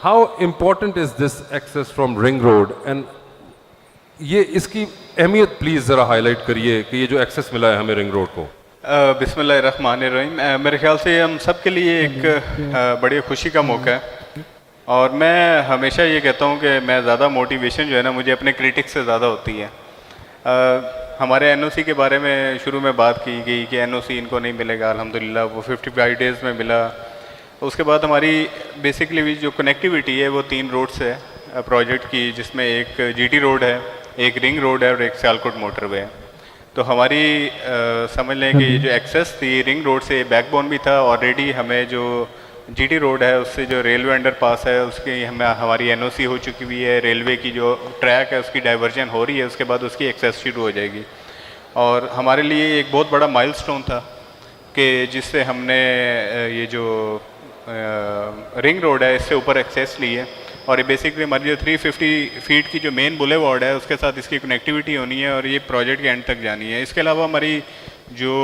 How important is this access from ring road, and ये इसकी अहमियत प्लीज़ ज़रा हाईलाइट करिए कि ये जो एक्सेस मिला है हमें रिंग रोड को। बिस्मिल्लाहिर्रहमानिर्रहीम। मेरे ख्याल से हम सब के लिए एक बड़ी खुशी का मौका है, और मैं हमेशा ये कहता हूँ कि मैं ज़्यादा मोटिवेशन जो है ना मुझे अपने क्रिटिक्स से ज़्यादा होती है। हमारे एनओसी के बारे में शुरू में बात की गई कि एनओसी इनको नहीं मिलेगा, अल्हम्दुलिल्लाह वो 55 डेज़ में मिला। उसके बाद हमारी बेसिकली जो कनेक्टिविटी है वो 3 रोड्स है प्रोजेक्ट की, जिसमें एक जीटी रोड है, एक रिंग रोड है और एक सियालकोट मोटरवे है। तो हमारी समझ लें कि ये जो एक्सेस थी रिंग रोड से बैकबोन भी था। ऑलरेडी हमें जो जीटी रोड है उससे जो रेलवे अंडरपास है उसकी हमें हमारी एनओसी हो चुकी हुई है, रेलवे की जो ट्रैक है उसकी डाइवर्जन हो रही है, उसके बाद उसकी एक्सेस शुरू हो जाएगी। और हमारे लिए एक बहुत बड़ा माइलस्टोन था कि जिससे हमने ये जो रिंग रोड है इससे ऊपर एक्सेस ली है। और ये बेसिकली हमारी जो 350 फीट की जो मेन बुलेवार्ड है उसके साथ इसकी कनेक्टिविटी होनी है और ये प्रोजेक्ट के एंड तक जानी है। इसके अलावा हमारी जो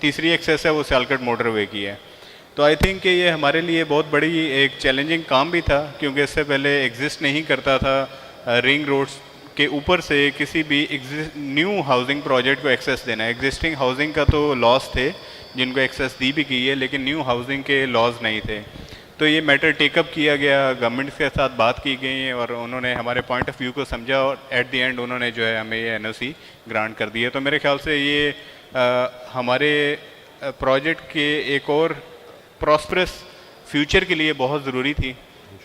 तीसरी एक्सेस है वो सियालकोट मोटरवे की है। तो आई थिंक कि ये हमारे लिए बहुत बड़ी एक चैलेंजिंग काम भी था, क्योंकि इससे पहले एग्जिस्ट नहीं करता था रिंग रोड्स के ऊपर से किसी भी न्यू हाउसिंग प्रोजेक्ट को एक्सेस देना। एग्जिस्टिंग हाउसिंग का तो लॉस थे जिनको एक्सेस दी भी गई है, लेकिन न्यू हाउसिंग के लॉज नहीं थे। तो ये मैटर टेकअप किया गया, गवर्नमेंट के साथ बात की गई और उन्होंने हमारे पॉइंट ऑफ व्यू को समझा और एट द एंड उन्होंने जो है हमें ये एनओसी ग्रांट कर दी है। तो मेरे ख्याल से ये हमारे प्रोजेक्ट के एक और प्रॉस्परस फ्यूचर के लिए बहुत ज़रूरी थी,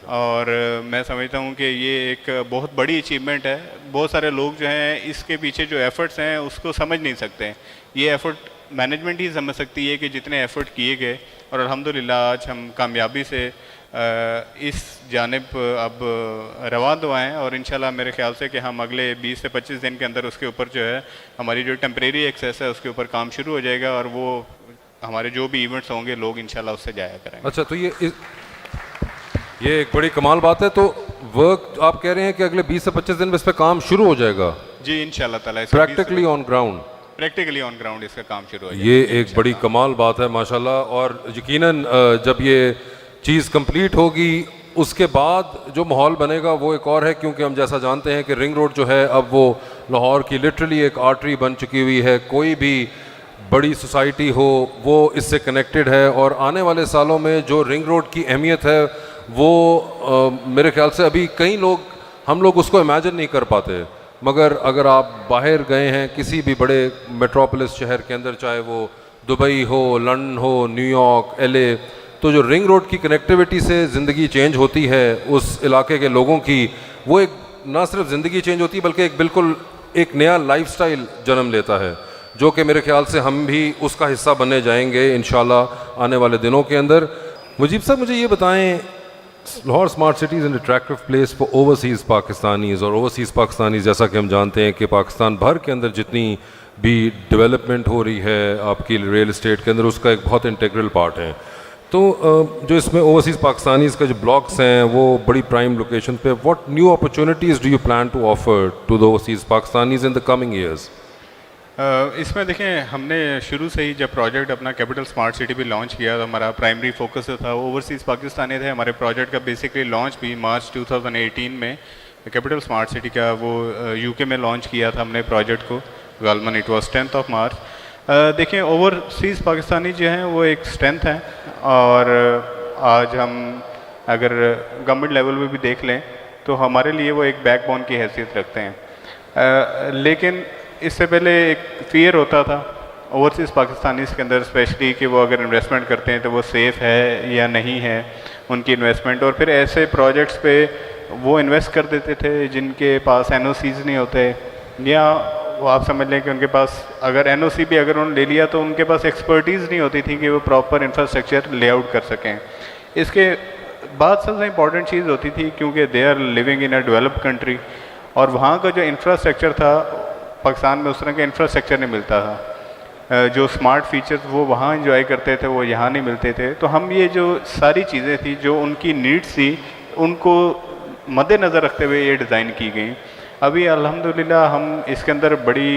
और मैं समझता हूँ कि ये एक बहुत बड़ी अचीवमेंट है। बहुत सारे लोग जो हैं इसके पीछे जो एफ़र्ट्स हैं उसको समझ नहीं सकते। ये एफ़र्ट मैनेजमेंट ही समझ सकती है कि जितने एफ़र्ट किए गए, और अल्हम्दुलिल्लाह आज हम कामयाबी से इस जानिब अब रवान दुआएँ, और इंशाल्लाह मेरे ख्याल से कि हम अगले 20 से 25 दिन के अंदर उसके ऊपर जो है हमारी जो टेम्परेरी एक्सेस है उसके ऊपर काम शुरू हो जाएगा, और वो हमारे जो भी इवेंट्स होंगे लोग इंशाल्लाह उससे जाया करेंगे। अच्छा, तो ये एक बड़ी कमाल बात है। तो वर्क आप कह रहे हैं कि अगले 20 से 25 दिन में इस पर काम शुरू हो जाएगा? जी इंशाल्लाह ताला। Practically on ground? Practically on ground इसका काम शुरू हो जाएगा। ये एक बड़ी कमाल बात है माशाल्लाह। और यकीनन जब ये चीज़ कंप्लीट होगी उसके बाद जो माहौल बनेगा वो एक और है, क्योंकि हम जैसा जानते हैं कि रिंग रोड जो है अब वो लाहौर की लिटरली एक आर्टरी बन चुकी हुई है। कोई भी बड़ी सोसाइटी हो वो इससे कनेक्टेड है, और आने वाले सालों में जो रिंग रोड की अहमियत है वो मेरे ख्याल से अभी कई लोग हम लोग उसको इमेजिन नहीं कर पाते। मगर अगर आप बाहर गए हैं किसी भी बड़े मेट्रोपोलिस शहर के अंदर, चाहे वो दुबई हो, लंदन हो, न्यूयॉर्क, एलए, तो जो रिंग रोड की कनेक्टिविटी से ज़िंदगी चेंज होती है उस इलाके के लोगों की, वो एक ना सिर्फ ज़िंदगी चेंज होती है बल्कि एक बिल्कुल एक नया लाइफस्टाइल जन्म लेता है, जो कि मेरे ख्याल से हम भी उसका हिस्सा बनने जाएंगे इंशाल्लाह आने वाले दिनों के अंदर। मुजीब साहब, मुझे ये बताएं, Lahore smart city is an attractive place for overseas Pakistanis, और ओवरसीज़ पाकिस्तानीज़ जैसा कि हम जानते हैं कि पाकिस्तान भर के अंदर जितनी भी डेवलपमेंट हो रही है आपकी रियल इस्टेट के अंदर, उसका एक बहुत इंटीग्रल पार्ट है। तो जो इसमें ओवरसीज़ पाकिस्तानीज़ का जो ब्लॉक्स हैं वो बड़ी प्राइम लोकेशन पे, what new opportunities do you plan to offer to the overseas Pakistanis in the coming years? इसमें देखें, हमने शुरू से ही जब प्रोजेक्ट अपना कैपिटल स्मार्ट सिटी भी लॉन्च किया तो हमारा प्राइमरी फोकस था ओवरसीज़ पाकिस्तानी थे। हमारे प्रोजेक्ट का बेसिकली लॉन्च भी मार्च 2018 में कैपिटल स्मार्ट सिटी का वो यूके में लॉन्च किया था हमने प्रोजेक्ट को, गालमन it was 10th of March. देखें, ओवरसीज़ पाकिस्तानी जो हैं वो एक स्ट्रेंथ है, और आज हम अगर गवर्नमेंट लेवल पे भी देख लें तो हमारे लिए वो एक बैकबोन की हैसियत रखते हैं। लेकिन इससे पहले एक फ़ियर होता था ओवरसीज़ पाकिस्तानीज़ के अंदर स्पेशली कि वो अगर इन्वेस्टमेंट करते हैं तो वो सेफ़ है या नहीं है उनकी इन्वेस्टमेंट, और फिर ऐसे प्रोजेक्ट्स पे वो इन्वेस्ट कर देते थे जिनके पास एनओसीज़ नहीं होते, या वो आप समझ लें कि उनके पास अगर एनओसी भी अगर उन्होंने ले लिया तो उनके पास एक्सपर्टीज़ नहीं होती थी कि वो प्रॉपर इंफ्रास्ट्रक्चर लेआउट कर सकें। इसके बाद सबसे इम्पॉर्टेंट चीज़ होती थी, क्योंकि they are living in a developed country, और वहाँ का जो इंफ्रास्ट्रक्चर था पाकिस्तान में उस तरह का इंफ्रास्ट्रक्चर नहीं मिलता था। जो स्मार्ट फीचर्स वो वहाँ एंजॉय करते थे वो यहाँ नहीं मिलते थे। तो हम ये जो सारी चीज़ें थी जो उनकी नीड्स थी उनको मद्देनज़र रखते हुए ये डिज़ाइन की गई। अभी अल्हम्दुलिल्लाह हम इसके अंदर बड़ी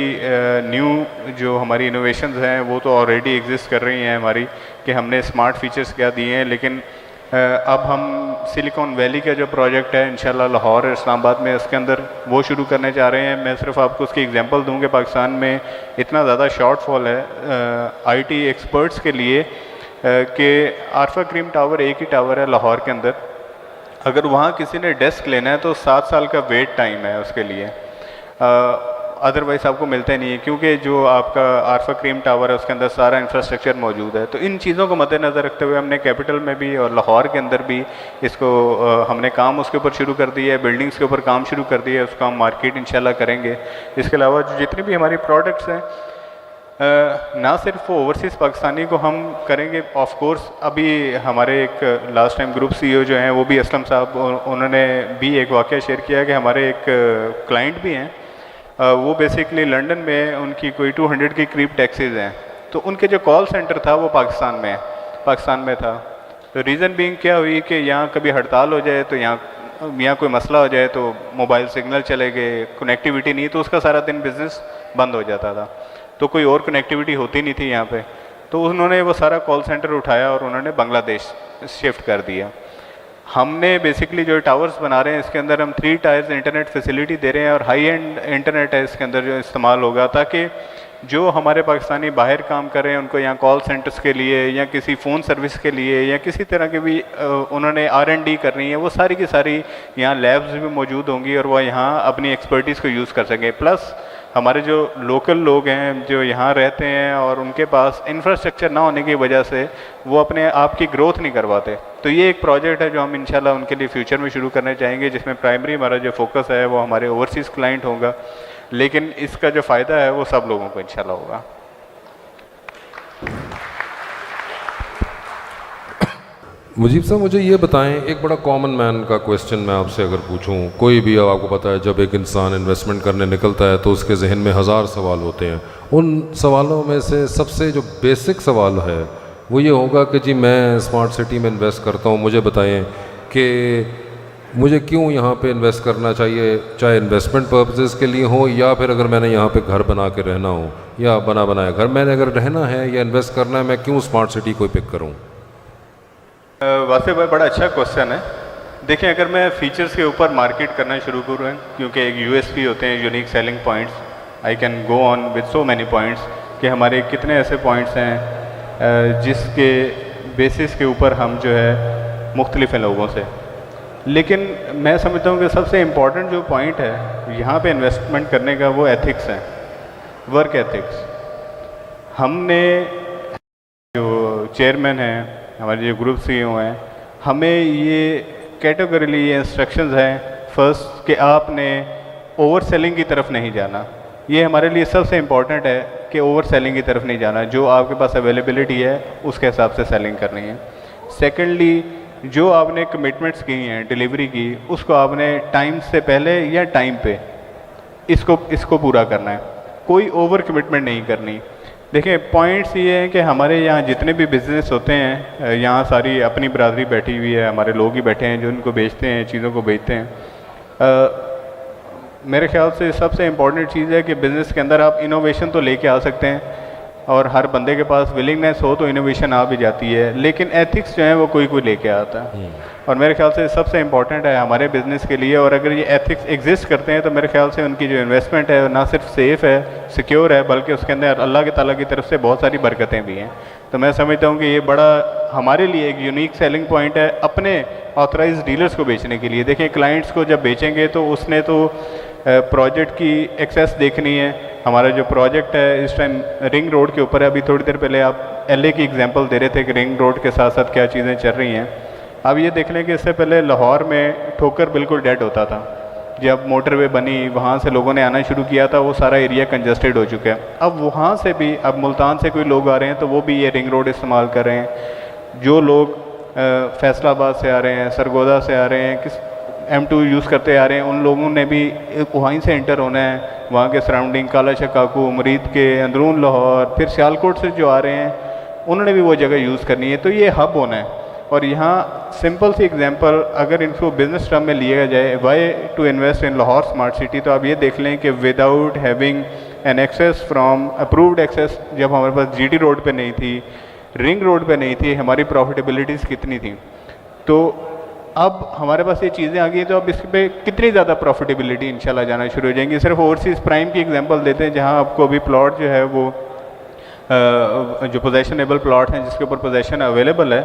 न्यू जो हमारी इनोवेशंस हैं वो तो ऑलरेडी एग्जिस्ट कर रही हैं हमारी, कि हमने स्मार्ट फीचर्स क्या दिए हैं, लेकिन अब हम सिलिकॉन वैली का जो प्रोजेक्ट है इंशाल्लाह लाहौर और इस्लामाबाद में उसके अंदर वो शुरू करने जा रहे हैं। मैं सिर्फ आपको उसकी एग्जांपल दूं कि पाकिस्तान में इतना ज़्यादा शॉर्टफॉल है आईटी एक्सपर्ट्स के लिए कि आरफा क्रीम टावर एक ही टावर है लाहौर के अंदर, अगर वहाँ किसी ने डेस्क लेना है तो 7 साल का वेट टाइम है उसके लिए, अदरवाइज़ आपको मिलता ही नहीं है, क्योंकि जो आपका आरफा क्रीम टावर है उसके अंदर सारा इंफ्रास्ट्रक्चर मौजूद है। तो इन चीज़ों को मद्देनज़र रखते हुए हमने कैपिटल में भी और लाहौर के अंदर भी इसको हमने काम उसके ऊपर शुरू कर दिया है, बिल्डिंग्स के ऊपर काम शुरू कर दिया है, उसका हम मार्केट इंशाल्लाह करेंगे। इसके अलावा जितनी भी हमारी प्रोडक्ट्स हैं ना सिर्फ ओवरसीज़ पाकिस्तानी को हम करेंगे, ऑफ कोर्स अभी हमारे एक लास्ट टाइम ग्रुप CEO जो हैं वो भी असलम साहब, उन्होंने भी एक वाक़या शेयर किया कि हमारे एक क्लाइंट भी हैं, वो बेसिकली लंदन में उनकी कोई 200 के करीब टैक्सीज़ हैं, तो उनके जो कॉल सेंटर था वो पाकिस्तान में था। तो रीज़न बीइंग क्या हुई कि यहाँ कभी हड़ताल हो जाए तो यहाँ कोई मसला हो जाए तो मोबाइल सिग्नल चले गए, कनेक्टिविटी नहीं, तो उसका सारा दिन बिज़नेस बंद हो जाता था, तो कोई और कनेक्टिविटी होती नहीं थी यहाँ पे। तो उन्होंने वो सारा कॉल सेंटर उठाया और उन्होंने बांग्लादेश शिफ्ट कर दिया। हमने बेसिकली जो टावर्स बना रहे हैं इसके अंदर हम 3 टायर्स इंटरनेट फैसिलिटी दे रहे हैं और हाई एंड इंटरनेट है इसके अंदर जो इस्तेमाल होगा, ताकि जो हमारे पाकिस्तानी बाहर काम कर रहे हैं उनको यहाँ कॉल सेंटर्स के लिए या किसी फ़ोन सर्विस के लिए या किसी तरह के भी उन्होंने R&D करनी है, वो सारी की सारी यहाँ लैब्स भी मौजूद होंगी और वह यहाँ अपनी एक्सपर्टीज़ को यूज़ कर सकें। प्लस हमारे जो लोकल लोग हैं जो यहाँ रहते हैं और उनके पास इंफ्रास्ट्रक्चर ना होने की वजह से वो अपने आप की ग्रोथ नहीं करवाते, तो ये एक प्रोजेक्ट है जो हम इंशाल्लाह उनके लिए फ्यूचर में शुरू करने चाहेंगे, जिसमें प्राइमरी हमारा जो फोकस है वो हमारे ओवरसीज़ क्लाइंट होगा, लेकिन इसका जो फ़ायदा है वो सब लोगों को इंशाल्लाह होगा। मुजीब साहब मुझे ये बताएं, एक बड़ा कॉमन मैन का क्वेश्चन मैं आपसे अगर पूछूं, कोई भी, अब आपको पता है जब एक इंसान इन्वेस्टमेंट करने निकलता है तो उसके जहन में 1000 सवाल होते हैं, उन सवालों में से सबसे जो बेसिक सवाल है वो ये होगा कि जी मैं स्मार्ट सिटी में इन्वेस्ट करता हूँ, मुझे बताएं कि मुझे क्यों यहाँ पे इन्वेस्ट करना चाहिए, चाहे इन्वेस्टमेंट पर्पसेस के लिए हो या फिर अगर मैंने यहाँ पे घर बना के रहना हो या बना बनाया घर मैंने अगर रहना है या इन्वेस्ट करना है, मैं क्यों स्मार्ट सिटी को पिक करूँ? वासिफ भाई बड़ा अच्छा क्वेश्चन है। देखिए अगर मैं फीचर्स के ऊपर मार्केट करना शुरू करूँ, क्योंकि एक USP होते हैं, unique selling points, I can go on with so many points कि हमारे कितने ऐसे पॉइंट्स हैं जिसके बेसिस के ऊपर हम जो है मुख्तलिफ हैं लोगों से, लेकिन मैं समझता हूँ कि सबसे इम्पॉर्टेंट जो पॉइंट है यहाँ पे इन्वेस्टमेंट करने का वो एथिक्स है, वर्क एथिक्स। हमने जो चेयरमैन हैं, हमारे जो ग्रुप CEO हैं, हमें ये कैटेगरीली ये इंस्ट्रक्शंस हैं फर्स्ट कि आपने ओवर सेलिंग की तरफ नहीं जाना। ये हमारे लिए सबसे इम्पॉर्टेंट है कि ओवर सेलिंग की तरफ नहीं जाना, जो आपके पास अवेलेबिलिटी है उसके हिसाब से सेलिंग करनी है। सेकेंडली, जो आपने कमिटमेंट्स की हैं डिलीवरी की, उसको आपने टाइम से पहले या टाइम पे इसको पूरा करना है, कोई ओवर कमिटमेंट नहीं करनी। देखिए पॉइंट्स ये हैं कि हमारे यहाँ जितने भी बिज़नेस होते हैं, यहाँ सारी अपनी बरादरी बैठी हुई है, हमारे लोग ही बैठे हैं जो उनको बेचते हैं, चीज़ों को बेचते हैं। मेरे ख्याल से सबसे इम्पॉर्टेंट चीज़ है कि बिज़नेस के अंदर आप इनोवेशन तो लेके आ सकते हैं और हर बंदे के पास विलिंगनेस हो तो इनोवेशन आ भी जाती है, लेकिन एथिक्स जो है वो कोई लेके आता है। और मेरे ख्याल से सबसे इम्पॉर्टेंट है हमारे बिज़नेस के लिए, और अगर ये एथिक्स एग्जिस्ट करते हैं तो मेरे ख्याल से उनकी जो इन्वेस्टमेंट है ना सिर्फ सेफ़ है, सिक्योर है, बल्कि उसके अंदर अल्लाह ताला की तरफ से बहुत सारी बरकतें भी हैं। तो मैं समझता हूँ कि ये बड़ा हमारे लिए एक यूनिक सेलिंग पॉइंट है अपने ऑथराइज डीलर्स को बेचने के लिए। देखें क्लाइंट्स को जब बेचेंगे तो उसने तो प्रोजेक्ट की एक्सेस देखनी है। हमारा जो प्रोजेक्ट है इस टाइम रिंग रोड के ऊपर है, अभी थोड़ी देर पहले आप LA की एग्जांपल दे रहे थे कि रिंग रोड के साथ साथ क्या चीज़ें चल रही हैं। अब ये देख लें कि इससे पहले लाहौर में ठोकर बिल्कुल डेड होता था, जब मोटरवे बनी वहाँ से लोगों ने आना शुरू किया था, वो सारा एरिया कंजस्टेड हो चुका है। अब वहाँ से भी अब मुल्तान से कोई लोग आ रहे हैं तो वो भी ये रिंग रोड इस्तेमाल कर रहे हैं। जो लोग फैसलाबाद से आ रहे हैं, सरगोदा से आ रहे हैं, किस M2 यूज़ करते आ रहे हैं, उन लोगों ने भी वहीं से एंटर होना है। वहाँ के सराउंडिंग काला शकाकू, मरीद के अंदरून लाहौर, फिर सियालकोट से जो आ रहे हैं उन्होंने भी वो जगह यूज़ करनी है। तो ये हब होना है। और यहाँ सिंपल सी एग्जांपल अगर इनको बिजनेस टर्म में लिया जाए, why to invest in Lahore smart city, तो आप ये देख लें कि without having an access from approved access, जब हमारे पास GT रोड पे नहीं थी, रिंग रोड पे नहीं थी, हमारी प्रॉफिटेबिलिटीज़ कितनी थी। तो अब हमारे पास ये चीज़ें आ गई तो अब इस पे कितनी ज़्यादा प्रॉफिटेबिलिटी इंशाल्लाह जाना शुरू हो जाएंगी। सिर्फ ओवरसीज़ प्राइम की एग्जांपल देते हैं, जहां आपको अभी प्लॉट जो है वो जो पोजेशनेबल प्लॉट हैं जिसके ऊपर पोजेशन अवेलेबल है,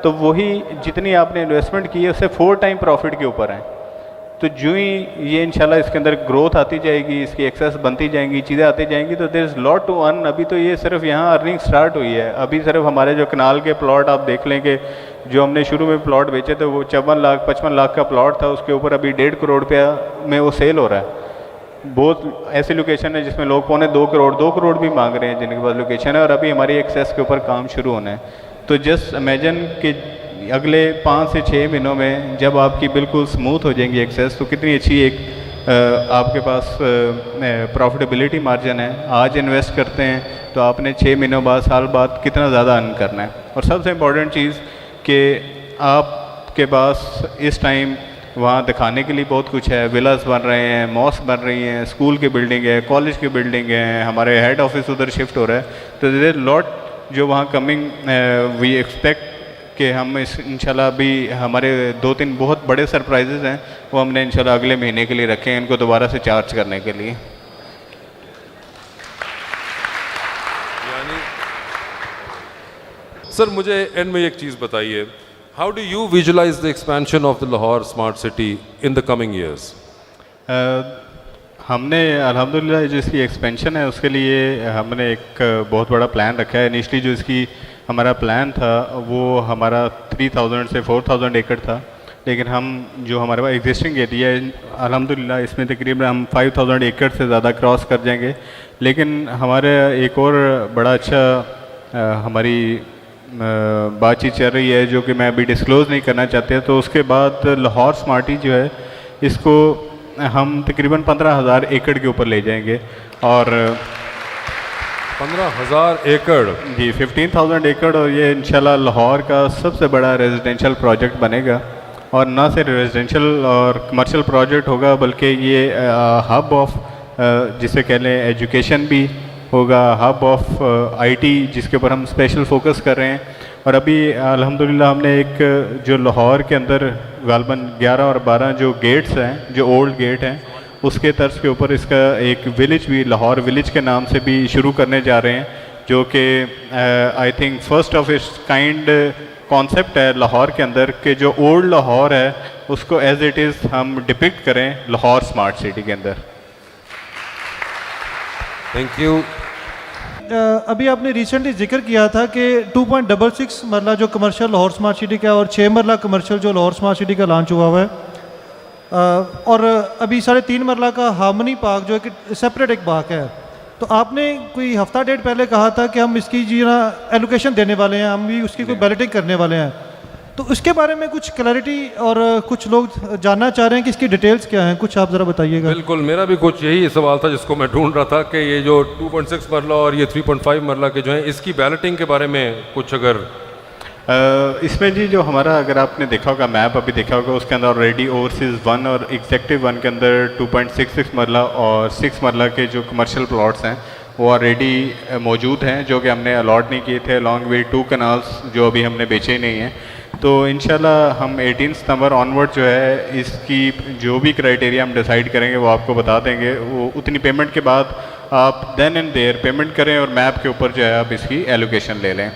तो वही जितनी आपने इन्वेस्टमेंट की है उससे 4 टाइम प्रॉफिट के ऊपर है। तो जो ही ये इंशाल्लाह इसके अंदर ग्रोथ आती जाएगी, इसकी एक्सेस बनती जाएंगी, चीज़ें आती जाएंगी, तो there is lot to earn. अभी तो ये सिर्फ यहाँ अर्निंग स्टार्ट हुई है। अभी सिर्फ हमारे जो कनाल के प्लॉट आप देख लें कि जो हमने शुरू में प्लॉट बेचे थे वो 54 लाख 55 लाख का प्लॉट था, उसके ऊपर अभी 1.5 करोड़ रुपया में वो सेल हो रहा है। बहुत ऐसी लोकेशन है जिसमें लोग 2.25 करोड़ 2 करोड़ भी मांग रहे हैं जिनके पास लोकेशन है, और अभी हमारी एक्सेस के ऊपर काम शुरू होना है। तो जस्ट इमेजिन कि अगले 5 से 6 महीनों में जब आपकी बिल्कुल स्मूथ हो जाएंगी एक्सेस, तो कितनी अच्छी एक आपके पास प्रॉफिटेबिलिटी मार्जिन है। आज इन्वेस्ट करते हैं तो आपने 6 महीनों बाद साल बाद कितना ज़्यादा अर्न करना है। और सबसे इम्पॉर्टेंट चीज़ कि आपके पास इस टाइम वहाँ दिखाने के लिए बहुत कुछ है। विलास बन रहे हैं, मॉस्क बन रही हैं, स्कूल की बिल्डिंग है, कॉलेज की बिल्डिंग है, हमारे हेड ऑफिस उधर शिफ्ट हो रहा है। तो देयर लॉट जो वहाँ कमिंग वी एक्सपेक्ट कि हम इस इंशाल्लाह अभी हमारे 2-3 बहुत बड़े सरप्राइजेज़ हैं, वो हमने इंशाल्लाह अगले महीने के लिए रखे हैं इनको दोबारा से चार्ज करने के लिए। यानी सर मुझे एंड में एक चीज़ बताइए, how do you visualise the expansion of the Lahore smart city in the coming years? हमने अल्हम्दुलिल्लाह जो इसकी एक्सपेंशन है उसके लिए हमने एक बहुत बड़ा प्लान रखा है। इनिशली जो इसकी हमारा प्लान था वो हमारा 3000 से 4000 एकड़ था, लेकिन हम जो हमारे पास एग्जिस्टिंग एरिया है अल्हम्दुलिल्लाह इसमें तकरीबन हम 5000 एकड़ से ज़्यादा क्रॉस कर जाएंगे। लेकिन हमारे एक और बड़ा अच्छा हमारी बातचीत चल रही है जो कि मैं अभी डिस्क्लोज़ नहीं करना चाहते, तो उसके बाद लाहौर स्मार्टी जो है इसको हम तकरीबन 15,000 एकड़ के ऊपर ले जाएंगे। और 15,000 एकड़? जी 15,000 एकड़, और ये इंशाल्लाह लाहौर का सबसे बड़ा रेजिडेंशियल प्रोजेक्ट बनेगा। और ना सिर्फ रेजिडेंशियल और कमर्शियल प्रोजेक्ट होगा बल्कि ये हब ऑफ जिसे कह लें एजुकेशन भी होगा, हब ऑफ आईटी जिसके ऊपर हम स्पेशल फोकस कर रहे हैं। और अभी अल्हम्दुलिल्लाह हमने एक जो लाहौर के अंदर गालबन 11 और 12 जो गेट्स हैं, जो ओल्ड गेट हैं, उसके तर्ज के ऊपर इसका एक विलेज भी लाहौर विलेज के नाम से भी शुरू करने जा रहे हैं, जो कि I think first of its kind concept है लाहौर के अंदर कि जो ओल्ड लाहौर है उसको एज इट इज़ हम डिपिक्ट करें लाहौर स्मार्ट सिटी के अंदर। Thank you. अभी आपने रिसेंटली जिक्र किया था कि 2.66 मरला जो कमर्शियल लाहौर स्मार्ट सिटी का और 6 मरला कमर्शियल जो लाहौर स्मार्ट सिटी का लॉन्च हुआ हुआ है, और अभी 3.5 मरला का हार्मनी पार्क जो एक सेपरेट एक पार्क है। तो आपने कोई हफ्ता डेढ़ पहले कहा था कि हम इसकी जी ना एलोकेशन देने वाले हैं, हम भी उसकी कोई बैलेटिंग करने वाले हैं। तो उसके बारे में कुछ क्लैरिटी, और कुछ लोग जानना चाह रहे हैं कि इसकी डिटेल्स क्या हैं, कुछ आप ज़रा बताइएगा। बिल्कुल, मेरा भी कुछ यही सवाल था जिसको मैं ढूंढ रहा था कि ये जो 2.6 मरला और ये 3.5 मरला के जो हैं इसकी बैलेटिंग के बारे में कुछ अगर इसमें जी जो हमारा अगर आपने देखा होगा मैप अभी देखा होगा उसके अंदर ऑलरेडी ओवरसीज़ 1 और एग्जेक्टिव 1 के अंदर 2.66 मरला और 6 मरला के जो कमर्शियल प्लॉट्स हैं वो ऑलरेडी मौजूद हैं, जो कि हमने अलॉट नहीं किए थे अलॉन्ग विद 2 कनाल्स जो अभी हमने बेचे ही नहीं हैं। तो इंशाल्लाह हम 18 सितंबर ऑनवर्ड जो है इसकी जो भी क्राइटेरिया हम डिसाइड करेंगे वो आपको बता देंगे। वो उतनी पेमेंट के बाद आप देन एंड देयर पेमेंट करें और मैप के ऊपर जो है आप इसकी एलोकेशन ले लें।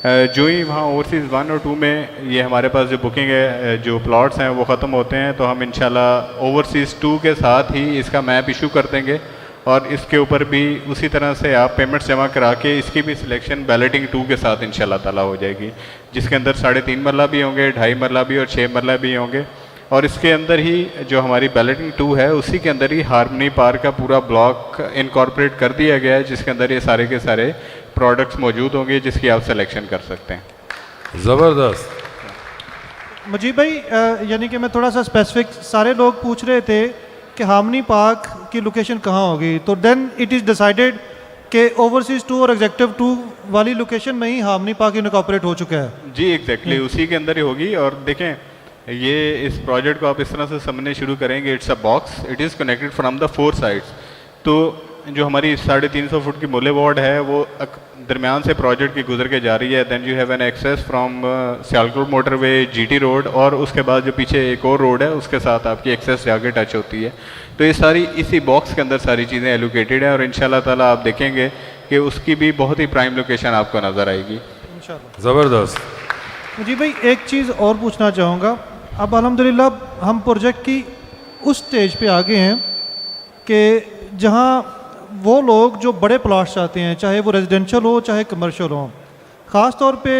जो ही वहाँ ओवरसीज़ 1 और 2 में ये हमारे पास जो बुकिंग है, जो प्लॉट्स हैं वो ख़त्म होते हैं, तो हम इंशाल्लाह ओवरसीज़ 2 के साथ ही इसका मैप इशू कर देंगे और इसके ऊपर भी उसी तरह से आप पेमेंट्स जमा करा के इसकी भी सिलेक्शन बैलेटिंग 2 के साथ इंशाल्लाह ताला हो जाएगी, जिसके अंदर 3.5 मरला भी होंगे, 2.5 मरला भी और 6 मरला भी होंगे। और इसके अंदर ही जो हमारी बैलेटिंग 2 है उसी के अंदर ही हार्मनी पार्क का पूरा ब्लॉक इनकॉर्पोरेट कर दिया गया है, जिसके अंदर ये सारे के सारे प्रोडक्ट्स मौजूद होंगे जिसकी आप सिलेक्शन कर सकते हैं। ज़बरदस्त। मुजीब भाई, यानी कि मैं थोड़ा सा स्पेसिफिक, सारे लोग पूछ रहे थे कि हार्मनी पार्क की लोकेशन कहाँ होगी, तो देन इट इज़ डिसाइडेड कि ओवरसीज़ 2 और एग्जेक्टिव 2 वाली लोकेशन में ही हार्मनी पार्क इनकॉर्पोरेट हो चुका है। जी एग्जैक्टली उसी के अंदर ही होगी। और देखें ये इस प्रोजेक्ट को आप इस तरह से समझने शुरू करेंगे, it's a box, it is connected from the 4 sides. तो जो हमारी 350 फुट की मुले वार्ड है वो दरमियान से प्रोजेक्ट की गुजर के जा रही है। Then you have an access from Sialkot motorway GT road, और उसके बाद जो पीछे एक और रोड है उसके साथ आपकी एक्सेस जाके टच होती है। तो ये सारी इसी बॉक्स के अंदर सारी चीज़ें एलोकेटेड है, और इंशाल्लाह ताला आप देखेंगे कि उसकी भी बहुत ही प्राइम लोकेशन आपको नज़र आएगी इंशाल्लाह। ज़बरदस्त। जी भाई, एक चीज़ और पूछना चाहूँगा। अब अल्हम्दुलिल्लाह हम प्रोजेक्ट की उस स्टेज पे आ गए हैं कि जहाँ वो लोग जो बड़े प्लाट्स चाहते हैं, चाहे वो रेजिडेंशियल हो चाहे कमर्शियल हो, ख़ास तौर पे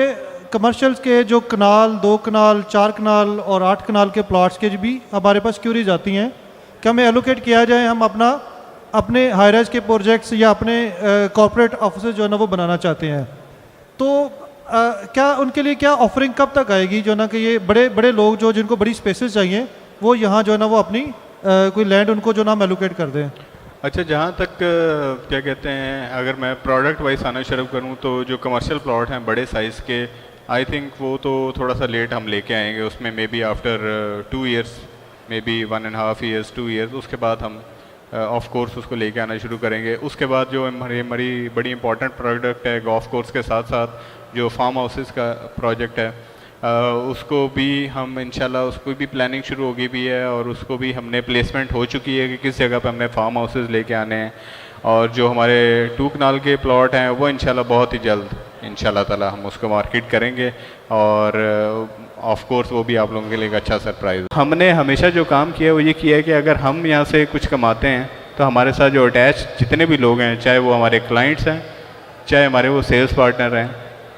कमर्शियल के जो कनाल 2 कनाल 4 कनाल और 8 कनाल के प्लाट्स के भी हमारे पास क्यूरीज आती हैं कि हमें एलोकेट किया जाए, हम अपने हाई राइज के प्रोजेक्ट्स या अपने कॉर्पोरेट ऑफिस जो है ना वो बनाना चाहते हैं। तो क्या उनके लिए क्या ऑफरिंग कब तक आएगी जो ना कि ये बड़े बड़े लोग जो जिनको बड़ी स्पेसेस चाहिए वो यहाँ जो है ना वो अपनी कोई लैंड उनको जो नाम एलोकेट कर दें? अच्छा, जहाँ तक क्या कहते हैं, अगर मैं प्रोडक्ट वाइज आना शुरू करूँ तो जो कमर्शियल प्लॉट हैं बड़े साइज़ के, आई थिंक वो तो थोड़ा सा लेट हम लेके आएंगे, उसमें may be after 2 years, may be 1.5 years 2 years, उसके बाद हम ऑफ कोर्स उसको लेके आना शुरू करेंगे। उसके बाद जो हमारी बड़ी इंपॉर्टेंट प्रोडक्ट है गोल्फ कोर्स के साथ साथ जो फार्म हाउसेस का प्रोजेक्ट है, उसको भी हम इंशाल्लाह उसको भी प्लानिंग शुरू होगी भी है, और उसको भी हमने प्लेसमेंट हो चुकी है कि किस जगह पे हमने फार्म हाउसेस लेके आने हैं। और जो हमारे 2 कनाल के प्लॉट हैं वो इंशाल्लाह बहुत ही जल्द इंशाल्लाह ताला हम उसको मार्केट करेंगे, और ऑफ कोर्स वो भी आप लोगों के लिए एक अच्छा सरप्राइज़। हमने हमेशा जो काम किया है वो ये किया है कि अगर हम यहाँ से कुछ कमाते हैं तो हमारे साथ जो अटैच जितने भी लोग हैं, चाहे वो हमारे क्लाइंट्स हैं चाहे हमारे वो सेल्स पार्टनर हैं,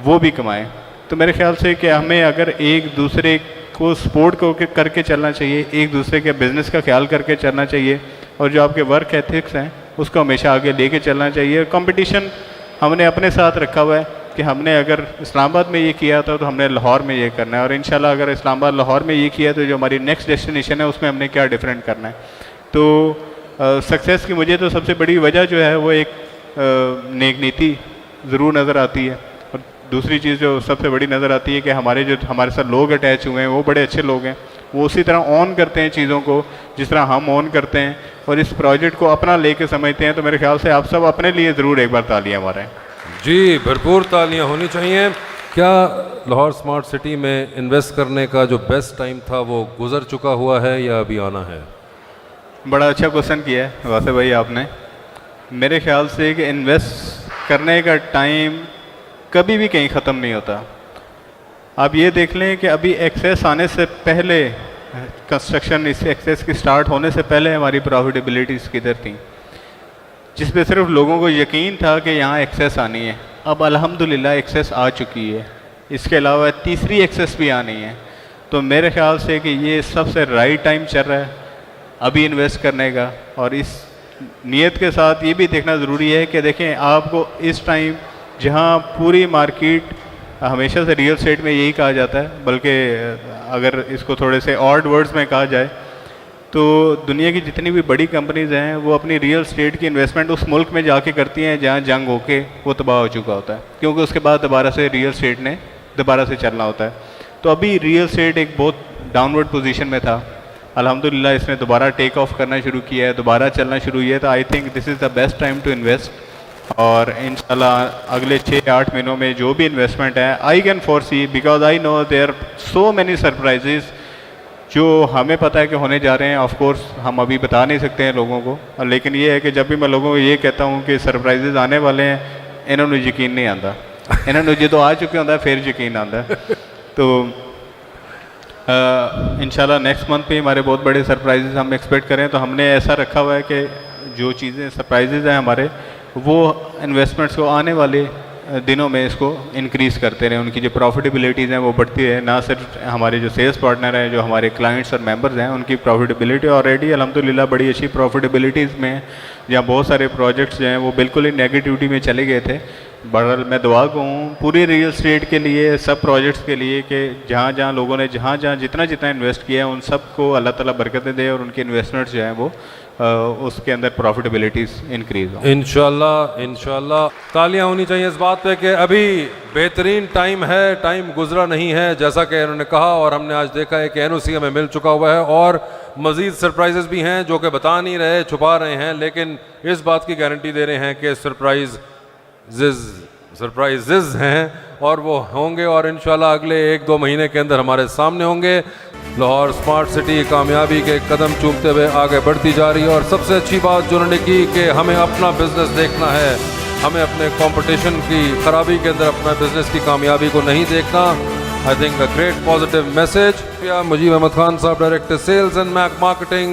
वो भी कमाएँ। तो मेरे ख्याल से कि हमें अगर एक दूसरे को सपोर्ट करके चलना चाहिए, एक दूसरे के बिज़नेस का ख्याल करके चलना चाहिए, और जो आपके वर्क एथिक्स हैं उसको हमेशा आगे लेके चलना चाहिए। कंपटीशन हमने अपने साथ रखा हुआ है कि हमने अगर इस्लामाबाद में ये किया था तो हमने लाहौर में ये करना है, और इंशाल्लाह अगर इस्लामाबाद लाहौर में ये किया तो जो हमारी नेक्स्ट डेस्टिनेशन है उसमें हमने क्या डिफरेंट करना है। तो सक्सेस की मुझे तो सबसे बड़ी वजह जो है वो एक नेक नीति ज़रूर नज़र आती है, और दूसरी चीज़ जो सबसे बड़ी नज़र आती है कि हमारे साथ लोग अटैच हुए हैं वो बड़े अच्छे लोग हैं, वो उसी तरह ऑन करते हैं चीज़ों को जिस तरह हम ऑन करते हैं, और इस प्रोजेक्ट को अपना लेके समझते हैं। तो मेरे ख्याल से आप सब अपने लिए ज़रूर एक बार तालियां मारें। जी, भरपूर तालियां होनी चाहिए। क्या लाहौर स्मार्ट सिटी में इन्वेस्ट करने का जो बेस्ट टाइम था वो गुजर चुका हुआ है या अभी आना है? बड़ा अच्छा क्वेश्चन किया है वासे भाई आपने। मेरे ख्याल से कि इन्वेस्ट करने का टाइम कभी भी कहीं ख़त्म नहीं होता। आप ये देख लें कि अभी एक्सेस आने से पहले, कंस्ट्रक्शन इस एक्सेस की स्टार्ट होने से पहले हमारी प्रॉफिटेबिलिटीज़ किधर थी, जिस पे सिर्फ लोगों को यकीन था कि यहाँ एक्सेस आनी है। अब अल्हम्दुलिल्लाह एक्सेस आ चुकी है, इसके अलावा तीसरी एक्सेस भी आनी है। तो मेरे ख्याल से कि ये सबसे राइट टाइम चल रहा है अभी इन्वेस्ट करने का, और इस नीयत के साथ ये भी देखना ज़रूरी है कि देखें आपको इस टाइम जहाँ पूरी मार्केट, हमेशा से रियल एस्टेट में यही कहा जाता है, बल्कि अगर इसको थोड़े से ऑड वर्ड्स में कहा जाए तो दुनिया की जितनी भी बड़ी कंपनीज़ हैं वो अपनी रियल एस्टेट की इन्वेस्टमेंट उस मुल्क में जाके करती हैं जहाँ जंग होके वो तबाह हो चुका होता है, क्योंकि उसके बाद दोबारा से रियल एस्टेट ने दोबारा से चलना होता है। तो अभी रियल एस्टेट एक बहुत डाउनवर्ड पोजीशन में था, अल्हम्दुलिल्लाह इसने दोबारा टेक ऑफ करना शुरू किया है, दोबारा चलना शुरू किया है। तो I think this is the best time to invest, और इंशाल्लाह अगले 6-8 महीनों में जो भी इन्वेस्टमेंट है I can foresee, because I know there so many surprises जो हमें पता है कि होने जा रहे हैं। ऑफ कोर्स हम अभी बता नहीं सकते हैं लोगों को, लेकिन ये है कि जब भी मैं लोगों को ये कहता हूँ कि सरप्राइजेज़ आने वाले हैं, इन्होंने यकीन नहीं आता, इन्होंने जो तो आ चुके होता है फिर यकीन आता है। तो इंशाल्लाह नेक्स्ट मंथ पे हमारे बहुत बड़े सरप्राइजेज़ हम एक्सपेक्ट करें। तो हमने ऐसा रखा हुआ है कि जो चीज़ें सरप्राइजेज़ हैं हमारे, वो इन्वेस्टमेंट्स को आने वाले दिनों में इसको इंक्रीज़ करते रहें, उनकी जो प्रॉफिटेबिलिटीज़ हैं वो बढ़ती है। ना सिर्फ हमारे जो सेल्स पार्टनर हैं, जो हमारे क्लाइंट्स और मेंबर्स हैं, उनकी प्रॉफिटेबिलिटी ऑलरेडी अल्हम्दुलिल्लाह बड़ी अच्छी प्रॉफिटेबिलिटीज़ में, जहाँ बहुत सारे प्रोजेक्ट्स जो हैं वो बिल्कुल ही नेगेटिविटी में चले गए थे। बहरहाल मैं दुआ कहूँ पूरी रियल एस्टेट के लिए, सब प्रोजेक्ट्स के लिए कि जहाँ जहाँ लोगों ने जहाँ जितना इन्वेस्ट किया है उन सब को अल्लाह ताला बरकतें दे, और उनके इन्वेस्टमेंट्स जो हैं वो उसके अंदर प्रॉफिटेबिलिटीज़ इंक्रीज हो। इंशाल्लाह इंशाल्लाह तालियां होनी चाहिए इस बात पे कि अभी बेहतरीन टाइम है, टाइम गुजरा नहीं है, जैसा कि इन्होंने कहा और हमने आज देखा है कि एनओसी हमें मिल चुका हुआ है और मज़ीद सरप्राइजेस भी हैं जो कि बता नहीं रहे, छुपा रहे हैं, लेकिन इस बात की गारंटी दे रहे हैं कि सरप्राइजेस हैं और वो होंगे और इंशाल्लाह अगले 1-2 महीने के अंदर हमारे सामने होंगे। लाहौर स्मार्ट सिटी कामयाबी के कदम चूमते हुए आगे बढ़ती जा रही है और सबसे अच्छी बात जो उन्होंने की कि हमें अपना बिजनेस देखना है, हमें अपने कंपटीशन की खराबी के अंदर अपना बिजनेस की कामयाबी को नहीं देखना। I think a great positive message. Mujeeb Ahmed Khan साहब, डायरेक्टर सेल्स एंड मार्केटिंग,